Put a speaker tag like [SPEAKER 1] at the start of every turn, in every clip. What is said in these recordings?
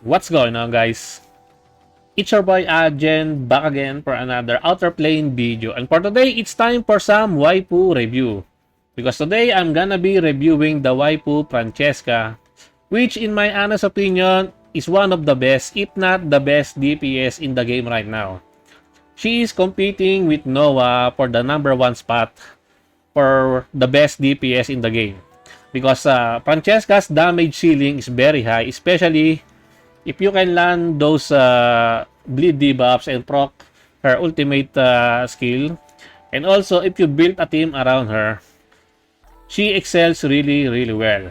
[SPEAKER 1] What's going on, guys? It's your boy Ajen back again for another Outerplane video. And for today, it's time for some Waifu review. Because today, I'm gonna be reviewing the Waifu Francesca, which in my honest opinion, is one of the best, if not the best DPS in the game right now. She is competing with Noah for the #1 spot for the best DPS in the game. Because Francesca's damage ceiling is very high, especially if you can land those bleed debuffs and proc her ultimate skill, and also if you build a team around her, she excels really well.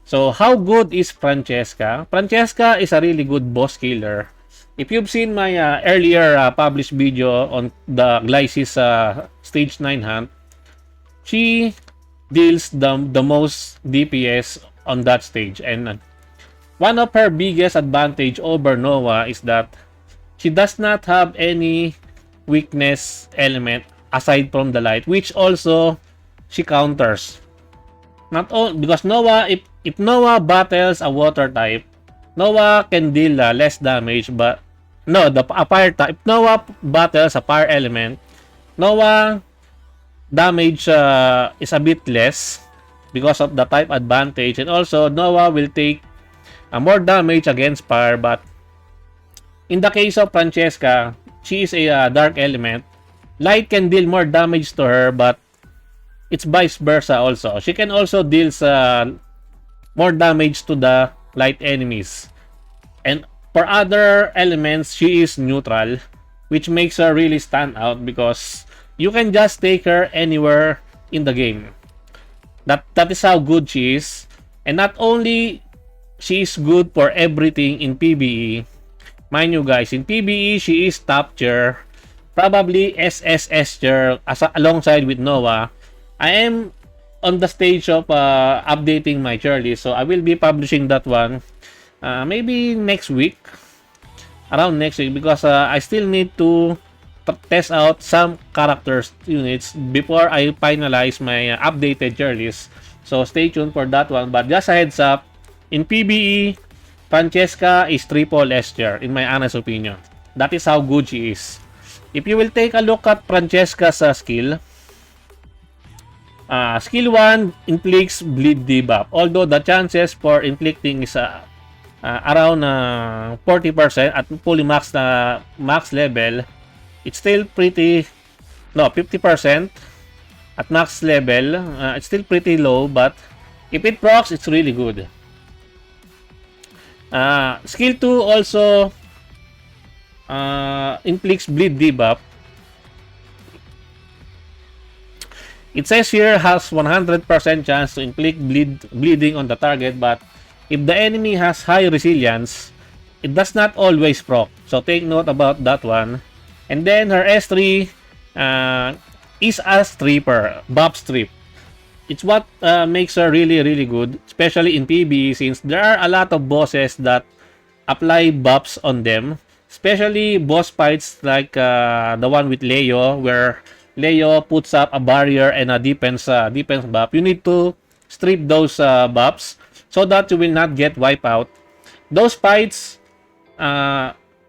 [SPEAKER 1] So how good is Francesca? Francesca is a really good boss killer. If you've seen my earlier published video on the Glycis stage 9 hunt, she deals the most DPS on that stage, and one of her biggest advantage over Noah is that she does not have any weakness element aside from the light, which also she counters. Not all because Noah, if Noah battles a water type, Noah can deal less damage, but no, a fire type. If Noah battles a fire element, Noah damage is a bit less because of the type advantage, and also Noah will take more damage against fire. But in the case of Francesca, she is a dark element. Light can deal more damage to her, but it's vice versa also. She can also deal more damage to the light enemies. And for other elements, she is neutral, which makes her really stand out because you can just take her anywhere in the game. That is how good she is. And not only she is good for everything in PvE. Mind you guys, in PvE, she is top tier. Probably SSS tier alongside with Noah. I am on the stage of updating my tier list. So I will be publishing that one maybe next week. Around next week. Because I still need to test out some characters units before I finalize my updated tier list. So stay tuned for that one. But just a heads up, in PvE, Francesca is triple S tier, in my honest opinion. That is how good she is. If you will take a look at Francesca's skill, skill 1 inflicts bleed debuff. Although the chances for inflicting is around 40% at fully max level, it's still pretty, no, 50% at max level. It's still pretty low, but if it procs, it's really good. Skill 2 also inflicts bleed debuff. It says here has 100% chance to inflict bleeding on the target, but if the enemy has high resilience, it does not always proc. So take note about that one. And then her S3 is a stripper, buff strip. It's what makes her really good, especially in PvE, since there are a lot of bosses that apply buffs on them, especially boss fights like the one with Leo, where Leo puts up a barrier and a defense buff. You need to strip those buffs so that you will not get wiped out. Those fights,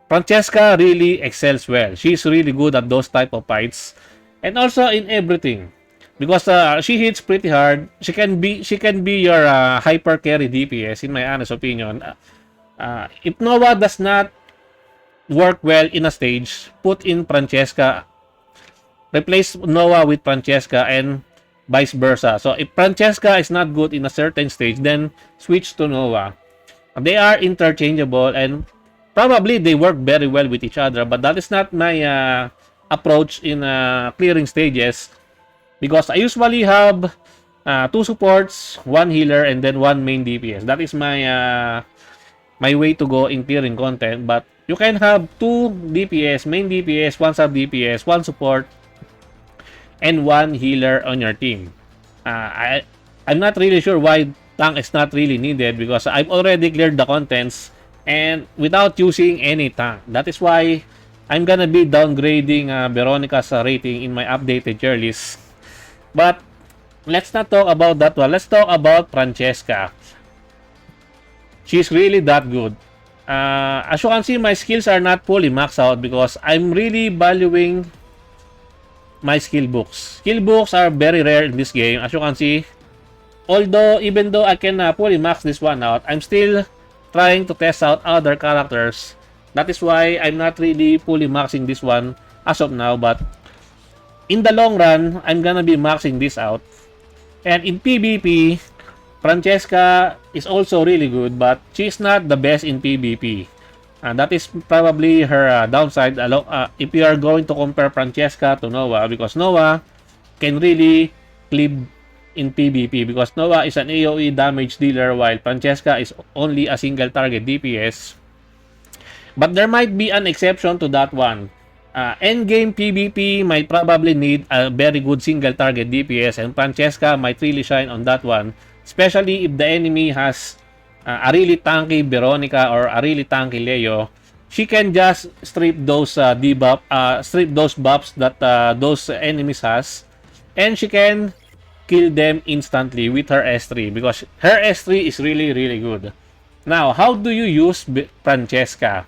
[SPEAKER 1] Francesca really excels well. She's really good at those type of fights, and also in everything. Because she hits pretty hard. She can be your hyper carry DPS, in my honest opinion. If Noah does not work well in a stage, put in Francesca. Replace Noah with Francesca and vice versa. So if Francesca is not good in a certain stage, then switch to Noah. They are interchangeable and probably they work very well with each other. But that is not my approach in clearing stages. Because I usually have 2 supports, 1 healer, and then 1 main DPS. That is my my way to go in clearing content. But you can have 2 DPS, main DPS, 1 sub DPS, 1 support, and 1 healer on your team. I'm not really sure why tank is not really needed because I've already cleared the contents and without using any tank. That is why I'm gonna be downgrading Veronica's rating in my updated tier list. But let's not talk about that one. Let's talk about Francesca. She's really that good. As you can see, my skills are not fully maxed out because I'm really valuing my skill books. Skill books are very rare in this game. As you can see, even though I can fully max this one out, I'm still trying to test out other characters. That is why I'm not really fully maxing this one as of now. But in the long run, I'm gonna be maxing this out. And in PvP, Francesca is also really good, but she's not the best in PvP. And that is probably her downside if you are going to compare Francesca to Noah, because Noah can really cleave in PvP because Noah is an AoE damage dealer while Francesca is only a single target DPS. But there might be an exception to that one. Endgame PvP might probably need a very good single target DPS, and Francesca might really shine on that one, especially if the enemy has a really tanky Veronica or a really tanky Leo. She can just strip those strip those buffs that those enemies has, and she can kill them instantly with her S3 because her S3 is really good. Now, how do you use Francesca?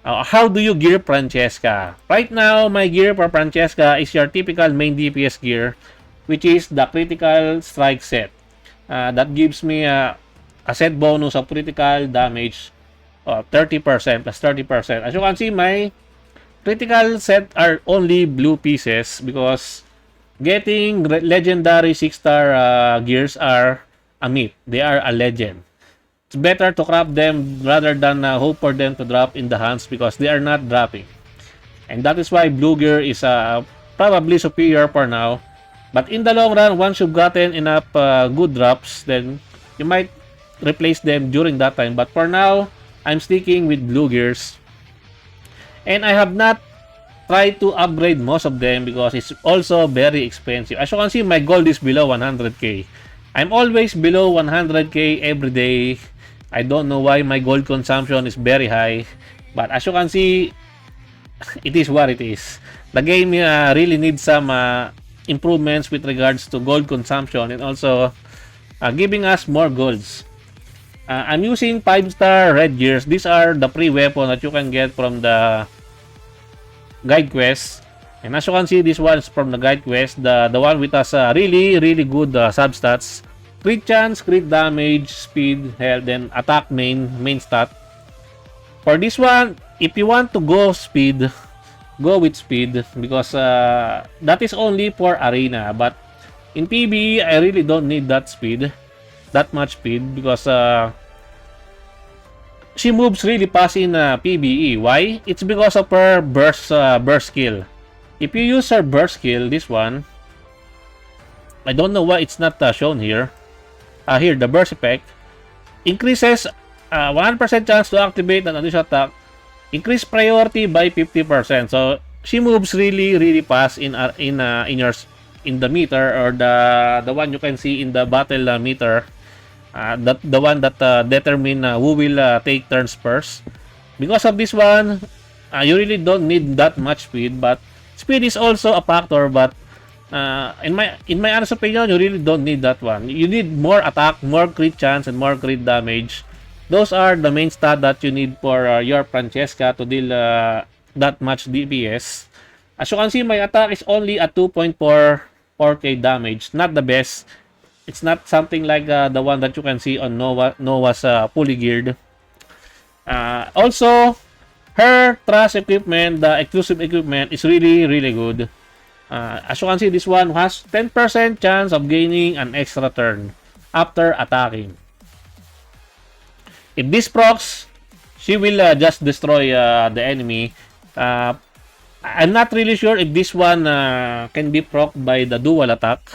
[SPEAKER 1] How do you gear Francesca? Right now, my gear for Francesca is your typical main DPS gear, which is the critical strike set. That gives me a set bonus of critical damage 30% plus 30%. As you can see, my critical set are only blue pieces because getting legendary 6-star gears are a myth. They are a legend. It's better to craft them rather than hope for them to drop in the hands because they are not dropping. And that is why blue gear is probably superior for now. But in the long run, once you've gotten enough good drops, then you might replace them during that time. But for now, I'm sticking with blue gears. And I have not tried to upgrade most of them because it's also very expensive. As you can see, my gold is below 100k. I'm always below 100k every day. I don't know why my gold consumption is very high. But as you can see, it is what it is. The game really needs some improvements with regards to gold consumption and also giving us more golds. I'm using 5-star red gears. These are the pre-weapon that you can get from the guide quest. And as you can see, this one is from the guide quest. The one with us really good substats. Crit chance, crit damage, speed, health, then attack main stat. For this one, if you want to go speed, go with speed because that is only for arena. But in PvE, I really don't need that much speed because she moves really fast in PvE. Why? It's because of her burst skill. If you use her burst skill, this one, I don't know why it's not shown here. Here, the burst effect increases 100% chance to activate an additional attack. Increase priority by 50%. So she moves really fast in the meter or the one you can see in the battle meter. The one that determine who will take turns first. Because of this one, you really don't need that much speed, but speed is also a factor. But in my honest opinion, you really don't need that one. You need more attack, more crit chance, and more crit damage. Those are the main stat that you need for your Francesca to deal that much DPS. As you can see, my attack is only at 2.44k damage. Not the best. It's not something like the one that you can see on Noah's fully geared. Also, her trust equipment, the exclusive equipment, is really good. As you can see, this one has 10% chance of gaining an extra turn after attacking. If this procs, she will just destroy the enemy. I'm not really sure if this one can be proc by the dual attack.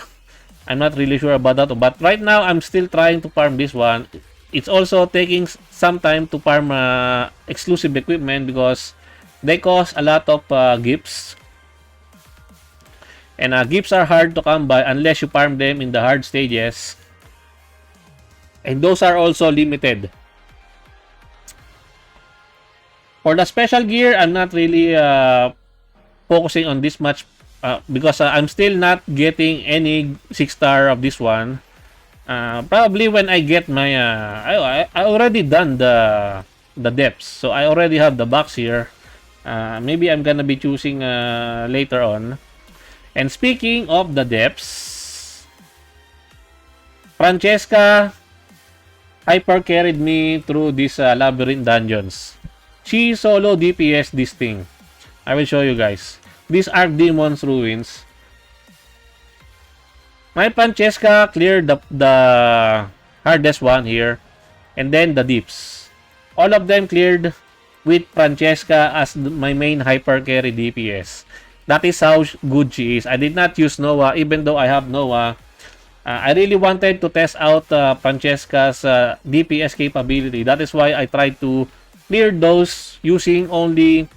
[SPEAKER 1] I'm not really sure about that. But right now, I'm still trying to farm this one. It's also taking some time to farm exclusive equipment because they cost a lot of gifts. And gifts are hard to come by unless you farm them in the hard stages. And those are also limited. For the special gear, I'm not really focusing on this much because I'm still not getting any 6-star of this one. Probably when I get my I already done the the depths. So I already have the box here. Maybe I'm gonna be choosing later on. And speaking of the depths, Francesca hyper carried me through these labyrinth dungeons. She solo DPS this thing. I will show you guys. These Archdemon's ruins. My Francesca cleared the hardest one here. And then the deeps. All of them cleared with Francesca as my main hyper carry DPS. That is how good she is. I did not use Noah even though I have Noah. I really wanted to test out Francesca's DPS capability. That is why I tried to clear those using only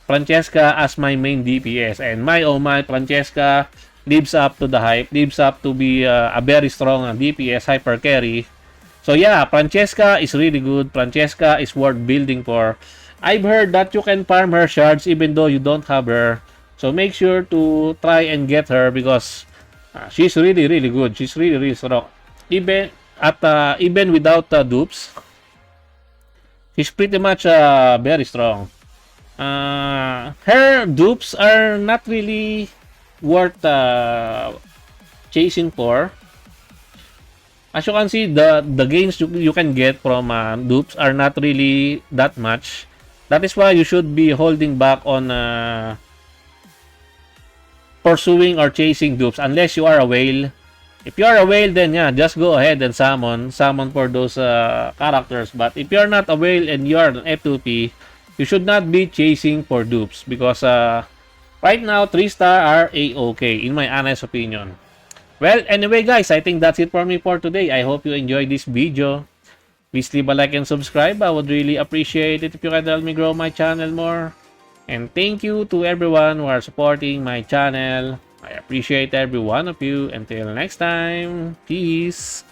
[SPEAKER 1] Francesca as my main DPS. And my oh my, Francesca lives up to the hype. Lives up to be a very strong DPS hyper carry. So yeah, Francesca is really good. Francesca is worth building for. I've heard that you can farm her shards even though you don't have her. So make sure to try and get her because she's really good. She's really strong. Even without dupes, she's pretty much very strong. Her dupes are not really worth chasing for. As you can see, the gains you can get from dupes are not really that much. That is why you should be holding back on pursuing or chasing dupes unless you are a whale. If you are a whale, then yeah, just go ahead and summon for those characters. But if you are not a whale and you are an F2P, you should not be chasing for dupes because right now 3-star are a-okay in my honest opinion. Well, anyway guys, I think that's it for me for today. I hope you enjoyed this video. Please leave a like and subscribe. I would really appreciate it if you can help me grow my channel more. And thank you to everyone who are supporting my channel. I appreciate every one of you. Until next time, peace.